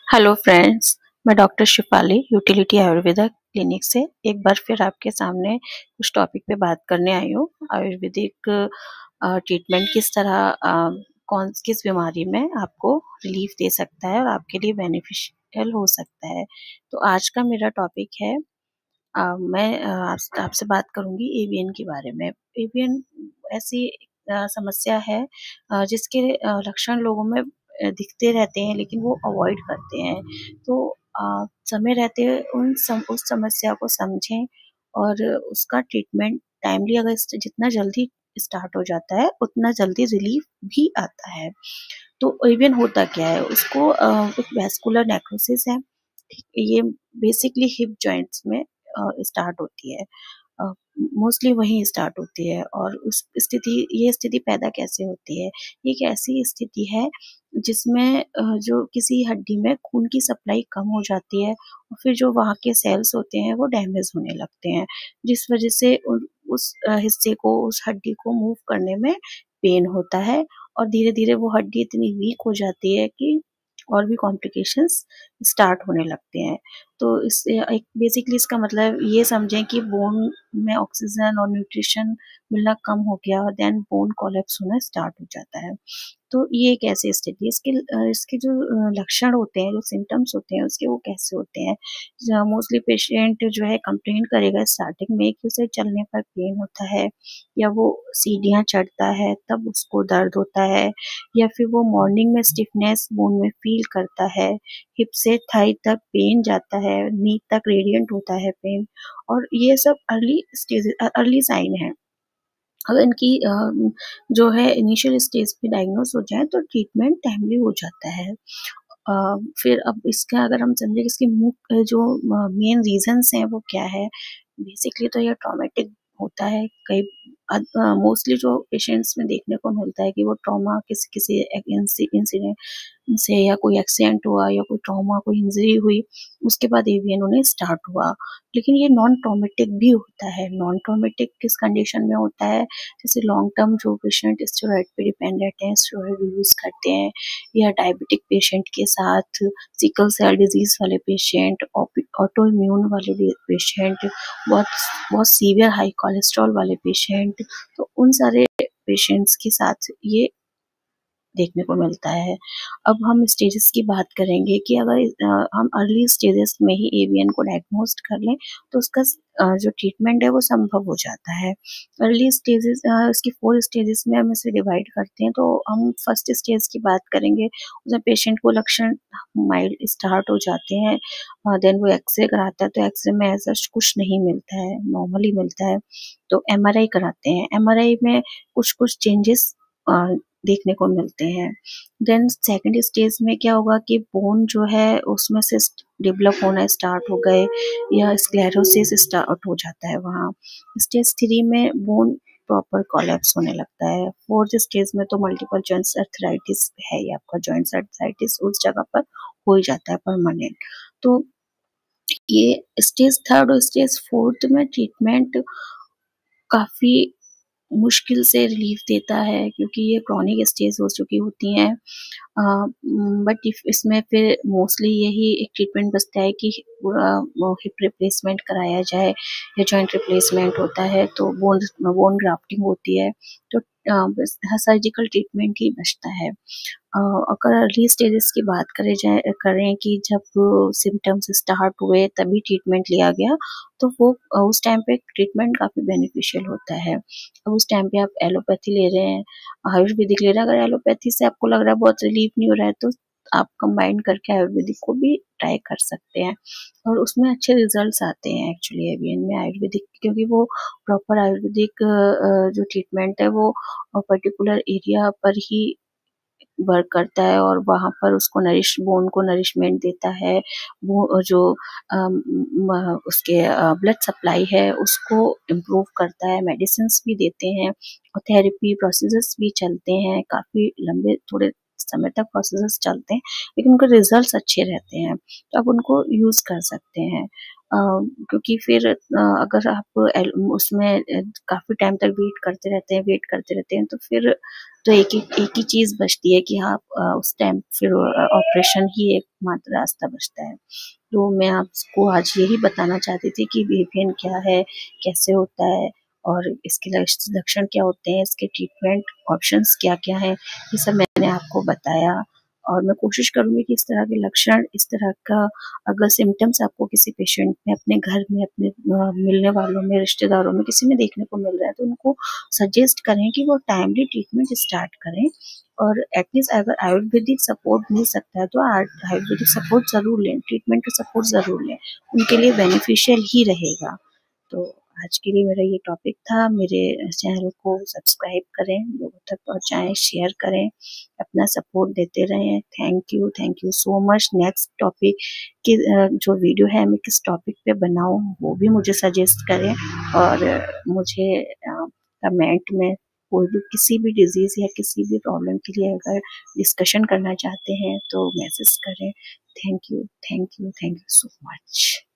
Hello friends, मैं doctor Shifali utility Ayurveda clinic से एक बार फिर आपके सामने कुछ टॉपिक पे बात करने आई हूँ। आयुर्वेदिक ट्रीटमेंट किस तरह कौन किस बीमारी में आपको रिलीफ दे सकता है और आपके लिए बेनिफिशियल हो सकता है। तो आज का मेरा टॉपिक है मैं आपसे बात करूँगी एवीएन के बारे में। एवीएन ऐसी समस्या है जिसके लक्षण लोगों में दिखते रहते हैं लेकिन वो अवॉइड करते हैं। तो समय रहते उस समस्या को समझें और उसका ट्रीटमेंट टाइमली अगर जितना जल्दी स्टार्ट हो जाता है उतना जल्दी रिलीफ भी आता है। तो एवीएन होता क्या है? उसको एक वैस्कुलर नेक्रोसिस है। ये बेसिकली हिप जॉइंट्स में स्टार्ट होती है। अ, मोस्टली वहीं स्टार्ट होती है और ये स्थिति पैदा कैसे होती है? ये एक ऐसी स्थिति है जिसमें जो किसी हड्डी में खून की सप्लाई कम हो जाती है और फिर जो वहाँ के सेल्स होते हैं वो डैमेज होने लगते हैं, जिस वजह से उस हिस्से को, उस हड्डी को मूव करने में पेन होता है और धीरे-धीरे वो हड्डी इतनी वीक हो जाती है कि और भी कॉम्प्लिकेशंस स्टार्ट होने लगते हैं। तो इससे एक बेसिकली इसका मतलब ये समझें कि बोन में ऑक्सीजन और न्यूट्रिशन मिलना कम हो गया और देन बोन कोलैप्स होना स्टार्ट हो जाता है। तो ये एक ऐसी स्थिति है। इसके जो लक्षण होते हैं, जो सिम्पटम्स होते हैं उसके वो कैसे होते हैं? मोस्टली पेशेंट जो है कंप्लेन करेगा स्टार्टिंग में कि उसे चलने पर पेन होता है या वो सीढ़ियाँ चढ़ता है तब उसको दर्द होता है या फिर वो मॉर्निंग में स्टिफनेस बोन में फील करता है, हिप से थाई तक पेन जाता है, नी तक रेडिएंट होता है पेन और ये सब अर्ली साइन है। अगर इनकी जो है इनिशियल स्टेज पे डायग्नोज हो जाए तो ट्रीटमेंट टाइमली हो जाता है। फिर अब इसका अगर हम समझें कि इसके मुख्य जो मेन रीज़न्स हैं वो क्या है? बेसिकली तो ये ट्रॉमेटिक होता है। मोस्टली जो पेशेंट्स में देखने को मिलता है कि वो ट्रॉमा किसी किसी इंसिडेंट से या कोई एक्सीडेंट हुआ या कोई ट्रॉमा, कोई इंजरी हुई, उसके बाद एवीएन उन्हें स्टार्ट हुआ। लेकिन ये नॉन ट्रॉमेटिक भी होता है। नॉन ट्रॉमेटिक किस कंडीशन में होता है? जैसे लॉन्ग टर्म जो पेशेंट स्टेरॉइड पे डिपेंडेंट हैं, स्टेरॉइड यूज़ करते हैं या डायबिटिक पेशेंट के साथ सिकल सेल डिजीज़ वाले पेशेंट, ऑटो इम्यून वाले पेशेंट, बहुत बहुत सीवियर हाई कोलेस्ट्रॉल वाले पेशेंट, तो उन सारे पेशेंट्स के साथ ये देखने को मिलता है। अब हम स्टेजेस की बात करेंगे कि अगर हम अर्ली स्टेजेस में ही एवीएन को डायग्नोस्ट कर लें तो उसका जो ट्रीटमेंट है वो संभव हो जाता है। अर्ली स्टेजेस इसकी 4 स्टेजेस में हम इसे डिवाइड करते हैं। तो हम फर्स्ट स्टेज की बात करेंगे, उसमें पेशेंट को लक्षण माइल्ड स्टार्ट हो जाते हैं। देन वो एक्स-रे कराता है तो एक्स-रे में ऐसा कुछ नहीं मिलता है, नॉर्मली मिलता है। तो एमआरआई कराते हैं। एमआरआई में कुछ-कुछ चेंजेस अ, देखने को मिलते हैं। देन सेकंड स्टेज में क्या होगा कि बोन जो है उसमें सिस्ट डेवलप होना स्टार्ट हो गए या स्क्लेरोसिस स्टार्ट हो जाता है वहाँ। स्टेज 3 में बोन प्रॉपर कोलैप्स होने लगता है। फोर्थ स्टेज में तो मल्टीपल जॉइंट्स आर्थराइटिस है ही, आपका जॉइंट्स आर्थराइटिस उस जगह पर हो ही जाता है परमानेंट। तो ये स्टेज थर्ड और स्टेज फोर्थ में ट्रीटमेंट काफ़ी मुश्किल से रिलीफ देता है क्योंकि ये क्रॉनिक स्टेज हो चुकी होती हैं। बट इफ इसमें फिर मोस्टली यही एक ट्रीटमेंट बचता है कि वो हिप रिप्लेसमेंट कराया जाए या जॉइंट रिप्लेसमेंट होता है तो बोन बोन ग्राफ्टिंग होती है। तो सर्जिकल ट्रीटमेंट ही बचता है। अगर अर्ली स्टेजेस की बात करें कि जब सिम्पटम्स स्टार्ट हुए तभी ट्रीटमेंट लिया गया तो वो उस टाइम पे ट्रीटमेंट काफ़ी बेनिफिशियल होता है। अब उस टाइम पे आप एलोपैथी ले रहे हैं, आयुर्वेदिक ले रहे हैं, अगर एलोपैथी से आपको लग रहा है बहुत रिलीफ नहीं हो रहा है तो आप कंबाइन करके आयुर्वेदिक को भी ट्राई कर सकते हैं और उसमें अच्छे रिजल्ट्स आते हैं एक्चुअली एवीएन में आयुर्वेदिक, क्योंकि वो प्रॉपर आयुर्वेदिक जो ट्रीटमेंट है वो पर्टिकुलर एरिया पर ही वर्क करता है और वहाँ पर उसको बोन को नरिशमेंट देता है। वो जो उसके ब्लड सप्लाई है उसको इम्प्रूव करता है, मेडिसिन्स भी देते हैं और थेरेपी प्रोसीजर्स भी चलते हैं, काफ़ी लंबे थोड़े समय तक प्रोसीजर्स चलते हैं, लेकिन उनके रिजल्ट्स अच्छे रहते हैं, तो आप उनको यूज़ कर सकते हैं। क्योंकि फिर अगर आप उसमें काफ़ी टाइम तक वेट करते रहते हैं तो फिर तो एक ही चीज़ बचती है कि आप उस टाइम फिर ऑपरेशन ही एकमात्र रास्ता बचता है। तो मैं आपको आज यही बताना चाहती थी कि वीपीएन क्या है, कैसे होता है और इसके लक्षण क्या होते हैं, इसके ट्रीटमेंट ऑप्शंस क्या-क्या हैं, ये सब मैंने आपको बताया। और मैं कोशिश करूँगी कि इस तरह के लक्षण, इस तरह का अगर सिम्पटम्स आपको किसी पेशेंट में, अपने घर में, अपने मिलने वालों में, रिश्तेदारों में, किसी में देखने को मिल रहा है, तो उनको सजेस्ट करें कि वो टाइमली ट्रीटमेंट स्टार्ट करें। और एटलीस्ट अगर आयुर्वेदिक सपोर्ट मिल सकता है तो आयुर्वेदिक सपोर्ट ज़रूर लें, ट्रीटमेंट का सपोर्ट ज़रूर लें, उनके लिए बेनिफिशियल ही रहेगा। तो आज के लिए मेरा ये टॉपिक था। मेरे चैनल को सब्सक्राइब करें, लोगों तक पहुँचाएँ, शेयर करें, अपना सपोर्ट देते रहें। Thank you so much. Next topic की जो वीडियो है मैं किस टॉपिक पे बनाऊँ वो भी मुझे सजेस्ट करें और मुझे कमेंट में कोई भी किसी भी डिज़ीज़ या किसी भी प्रॉब्लम के लिए अगर डिस्कशन करना चाहते हैं तो मैसेज करें। Thank you so much.